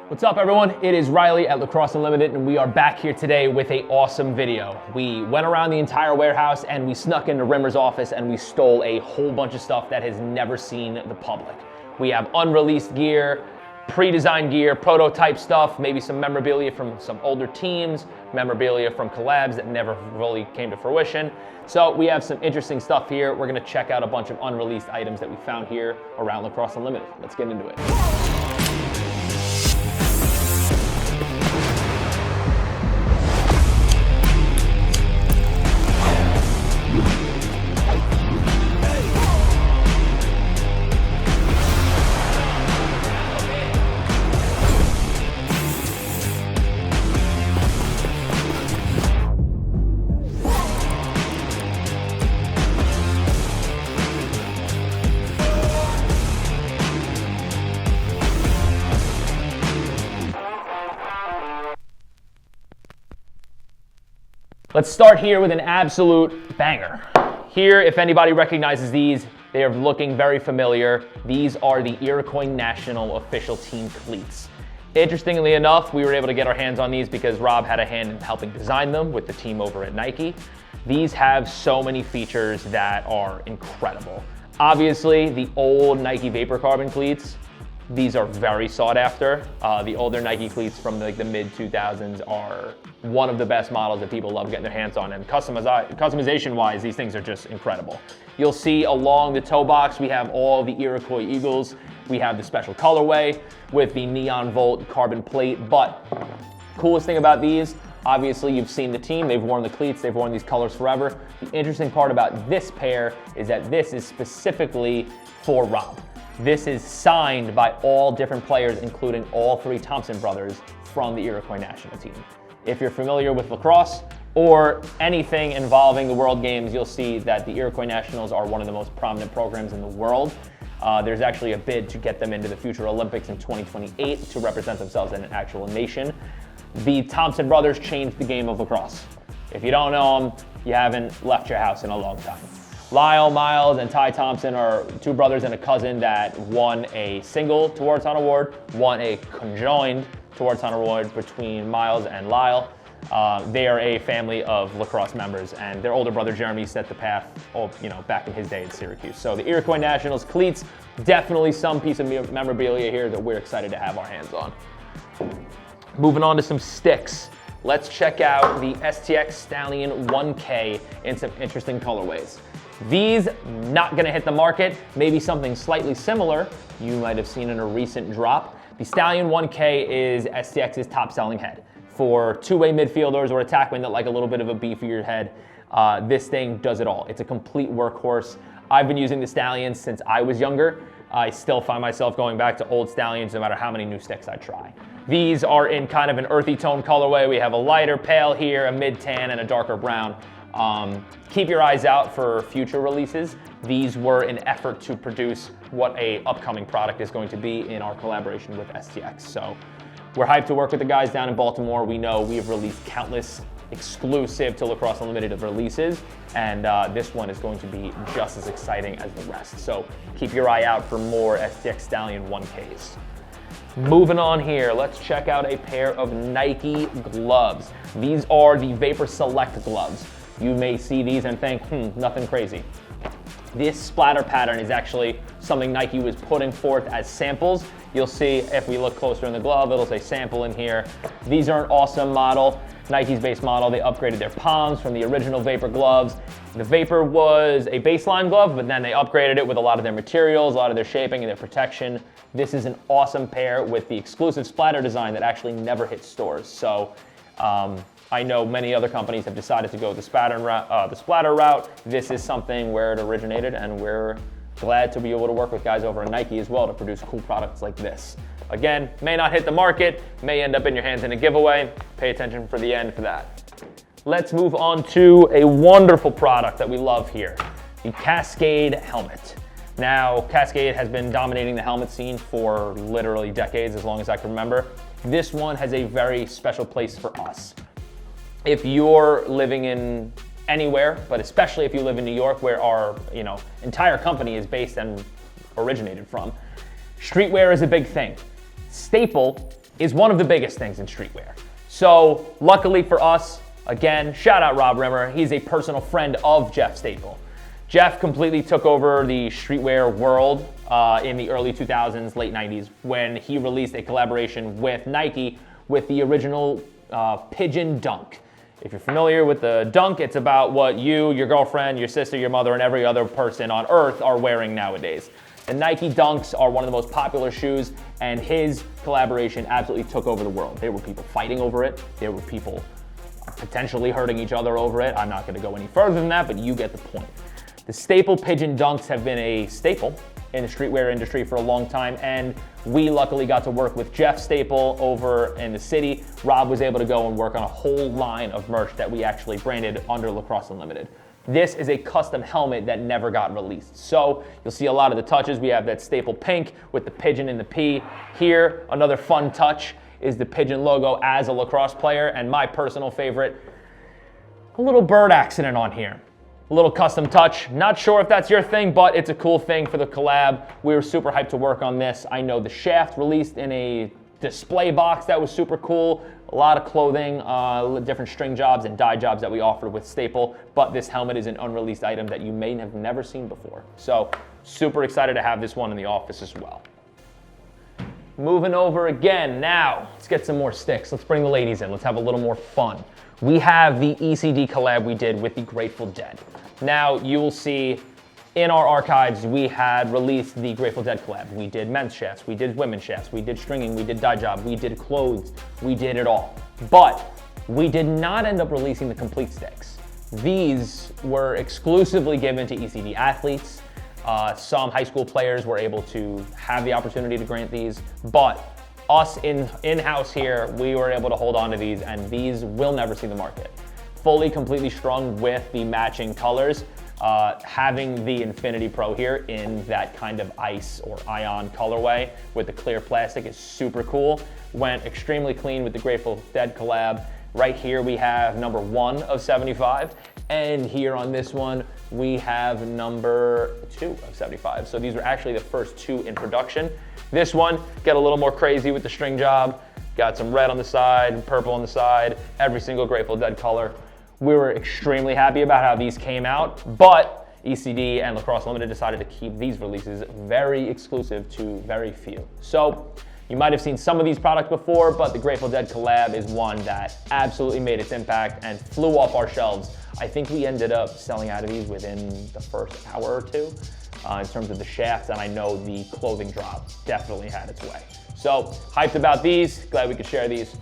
What's up, everyone? It is Riley at Lacrosse Unlimited, and we are back here today with an awesome video. We went around the entire warehouse and we snuck into Rimmer's office and we stole a whole bunch of stuff that has never seen the public. We have unreleased gear, pre-designed gear, prototype stuff, maybe some memorabilia from some older teams, memorabilia from collabs that never really came to fruition. So we have some interesting stuff here. We're gonna check out a bunch of unreleased items that we found here around Lacrosse Unlimited. Let's get into it. Let's start here with an absolute banger. Here, if anybody recognizes these, they are looking very familiar. These are the Iroquois National official team cleats. Interestingly enough, we were able to get our hands on these because Rob had a hand in helping design them with the team over at Nike. These have so many features that are incredible. Obviously, the old Nike Vapor Carbon cleats, these are very sought after. The older Nike cleats from the mid 2000s are one of the best models that people love getting their hands on, and customization wise, these things are just incredible. You'll see along the toe box, we have all the Iroquois Eagles. We have the special colorway with the neon volt carbon plate, but coolest thing about these, obviously you've seen the team, they've worn the cleats, they've worn these colors forever. The interesting part about this pair is that this is specifically for Rob. This is signed by all different players, including all three Thompson brothers from the Iroquois national team. If you're familiar with lacrosse or anything involving the World Games, you'll see that the Iroquois Nationals are one of the most prominent programs in the world. There's actually a bid to get them into the future Olympics in 2028 to represent themselves in an actual nation. The Thompson brothers changed the game of lacrosse. If you don't know them, you haven't left your house in a long time. Lyle, Miles, and Ty Thompson are two brothers and a cousin that won a single Towards On award, won a conjoined Towards On award between Miles and Lyle. They are a family of lacrosse members, and their older brother Jeremy set the path, back in his day at Syracuse. So the Iroquois Nationals cleats, definitely some piece of memorabilia here that we're excited to have our hands on. Moving on to some sticks. Let's check out the STX Stallion 1K in some interesting colorways. These not gonna hit the market, maybe something slightly similar you might have seen in a recent drop. The Stallion 1K is STX's top selling head. For two-way midfielders or attackmen that like a little bit of a beefier head, this thing does it all. It's a complete workhorse. I've been using the Stallions since I was younger. I still find myself going back to old Stallions no matter how many new sticks I try. These are in kind of an earthy tone colorway. We have a lighter pale here, a mid-tan, and a darker brown. Keep your eyes out for future releases. These were an effort to produce what a upcoming product is going to be in our collaboration with STX. So we're hyped to work with the guys down in Baltimore. We know we've released countless exclusive to Lacrosse Unlimited releases, and this one is going to be just as exciting as the rest. So keep your eye out for more STX Stallion 1Ks. Moving on here, let's check out a pair of Nike gloves. These are the Vapor Select gloves. You may see these and think, nothing crazy. This splatter pattern is actually something Nike was putting forth as samples. You'll see if we look closer in the glove, it'll say sample in here. These are an awesome model. Nike's base model, they upgraded their palms from the original Vapor gloves. The Vapor was a baseline glove, but then they upgraded it with a lot of their materials, a lot of their shaping and their protection. This is an awesome pair with the exclusive splatter design that actually never hit stores. So I know many other companies have decided to go the splatter route. This is something where it originated, and we're glad to be able to work with guys over at Nike as well to produce cool products like this. Again, may not hit the market, may end up in your hands in a giveaway. Pay attention for the end for that. Let's move on to a wonderful product that we love here, the Cascade helmet. Now, Cascade has been dominating the helmet scene for literally decades, as long as I can remember. This one has a very special place for us. If you're living in anywhere, but especially if you live in New York, where our entire company is based and originated from, streetwear is a big thing. Staple is one of the biggest things in streetwear. So luckily for us, again, shout out Rob Rimmer. He's a personal friend of Jeff Staple. Jeff completely took over the streetwear world in the early 2000s, late 90s, when he released a collaboration with Nike with the original Pigeon Dunk. If you're familiar with the Dunk, it's about what you, your girlfriend, your sister, your mother, and every other person on earth are wearing nowadays. The Nike Dunks are one of the most popular shoes, and his collaboration absolutely took over the world. There were people fighting over it. There were people potentially hurting each other over it. I'm not going to go any further than that, but you get the point. The Staple Pigeon Dunks have been a staple in the streetwear industry for a long time, and we luckily got to work with Jeff Staple over in the city. Rob was able to go and work on a whole line of merch that we actually branded under Lacrosse Unlimited. This is a custom helmet that never got released. So you'll see a lot of the touches. We have that Staple pink with the pigeon and the P. Here, another fun touch is the pigeon logo as a lacrosse player, and my personal favorite, a little bird accident on here. A little custom touch. Not sure if that's your thing, but it's a cool thing for the collab. We were super hyped to work on this. I know the shaft released in a display box that was super cool. A lot of clothing, different string jobs and dye jobs that we offered with Staple, but this helmet is an unreleased item that you may have never seen before. So super excited to have this one in the office as well. Moving over again now, let's get some more sticks. Let's bring the ladies in. Let's have a little more fun. We have the ECD collab we did with the Grateful Dead. Now you will see in our archives, we had released the Grateful Dead collab. We did men's shafts, we did women's shafts, we did stringing, we did dye job, we did clothes, we did it all. But we did not end up releasing the complete sticks. These were exclusively given to ECD athletes. Some high school players were able to have the opportunity to grant these, but us in-house here, we were able to hold on to these, and these will never see the market. Fully, completely strung with the matching colors. Having the Infinity Pro here in that kind of ice or ion colorway with the clear plastic is super cool. Went extremely clean with the Grateful Dead collab. Right here we have number 1 of 75, and here on this one we have number 2 of 75. So these were actually the first 2 in production. This one, get a little more crazy with the string job. Got some red on the side, purple on the side, every single Grateful Dead color. We were extremely happy about how these came out, but ECD and Lacrosse Limited decided to keep these releases very exclusive to very few. So you might have seen some of these products before, but the Grateful Dead collab is one that absolutely made its impact and flew off our shelves. I think we ended up selling out of these within the first hour or two in terms of the shafts, and I know the clothing drop definitely had its way. So hyped about these, glad we could share these.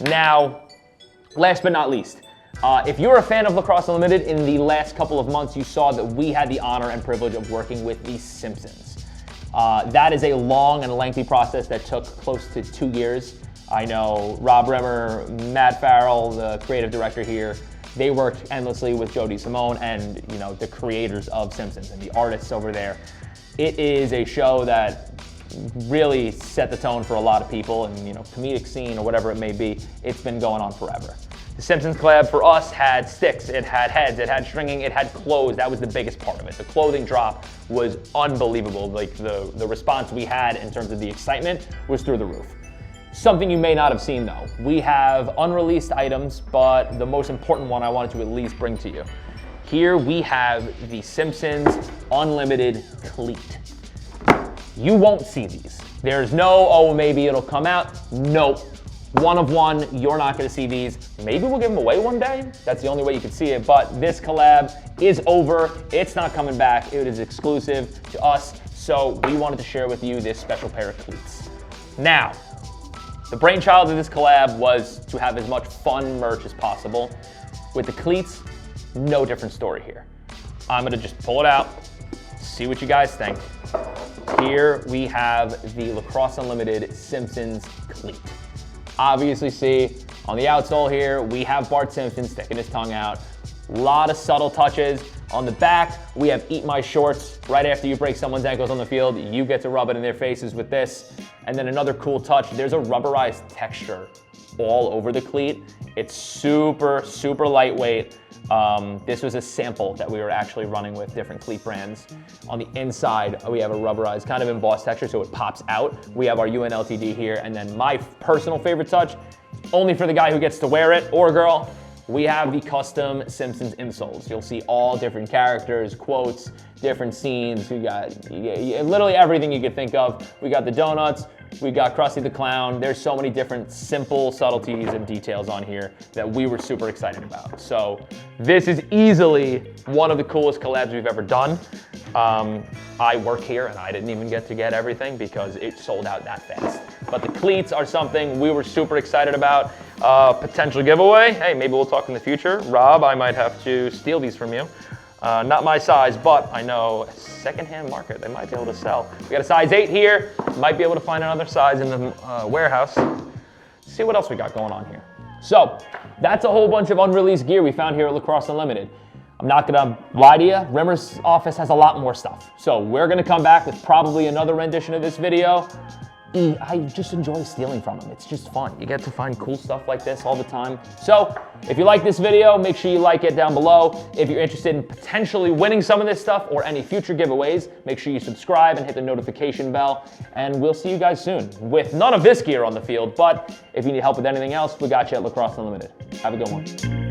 Now, last but not least, if you're a fan of Lacrosse Unlimited, in the last couple of months, you saw that we had the honor and privilege of working with the Simpsons. That is a long and lengthy process that took close to 2 years. I know Rob Rimmer, Matt Farrell, the creative director here, they worked endlessly with Joe DeSimone and the creators of Simpsons and the artists over there. It is a show that really set the tone for a lot of people, and comedic scene or whatever it may be, it's been going on forever. The Simpsons collab for us had sticks, it had heads, it had stringing, it had clothes. That was the biggest part of it. The clothing drop was unbelievable. Like the response we had in terms of the excitement was through the roof. Something you may not have seen though. We have unreleased items, but the most important one I wanted to at least bring to you. Here we have the Simpsons Unlimited Cleat. You won't see these. There's no, oh, maybe it'll come out. Nope. One of one, you're not gonna see these. Maybe we'll give them away one day. That's the only way you can see it, but this collab is over. It's not coming back. It is exclusive to us, so we wanted to share with you this special pair of cleats. Now, the brainchild of this collab was to have as much fun merch as possible. With the cleats, no different story here. I'm gonna just pull it out, see what you guys think. Here we have the Lacrosse Unlimited Simpsons cleat. Obviously see on the outsole here, we have Bart Simpson sticking his tongue out. A lot of subtle touches. On the back, we have Eat My Shorts. Right after you break someone's ankles on the field, you get to rub it in their faces with this. And then another cool touch, there's a rubberized texture all over the cleat. It's super, super lightweight. This was a sample that we were actually running with different cleat brands. On the inside, we have a rubberized kind of embossed texture, so it pops out. We have our UNLTD here, and then my personal favorite touch, only for the guy who gets to wear it, or girl, we have the custom Simpsons insoles. You'll see all different characters, quotes, different scenes. You got literally everything you could think of. We got the donuts, we got Krusty the Clown. There's so many different simple subtleties and details on here that we were super excited about. So this is easily one of the coolest collabs we've ever done. I work here and I didn't even get to get everything because it sold out that fast. But the cleats are something we were super excited about. Potential giveaway. Hey, maybe we'll talk in the future. Rob, I might have to steal these from you. Not my size, but I know secondhand market, they might be able to sell. We got a size 8 here. Might be able to find another size in the warehouse. See what else we got going on here. So that's a whole bunch of unreleased gear we found here at Lacrosse Unlimited. I'm not gonna lie to you, Rimmer's office has a lot more stuff. So we're gonna come back with probably another rendition of this video. I just enjoy stealing from them. It's just fun. You get to find cool stuff like this all the time. So if you like this video, make sure you like it down below. If you're interested in potentially winning some of this stuff or any future giveaways, make sure you subscribe and hit the notification bell. And we'll see you guys soon with none of this gear on the field. But if you need help with anything else, we got you at Lacrosse Unlimited. Have a good one.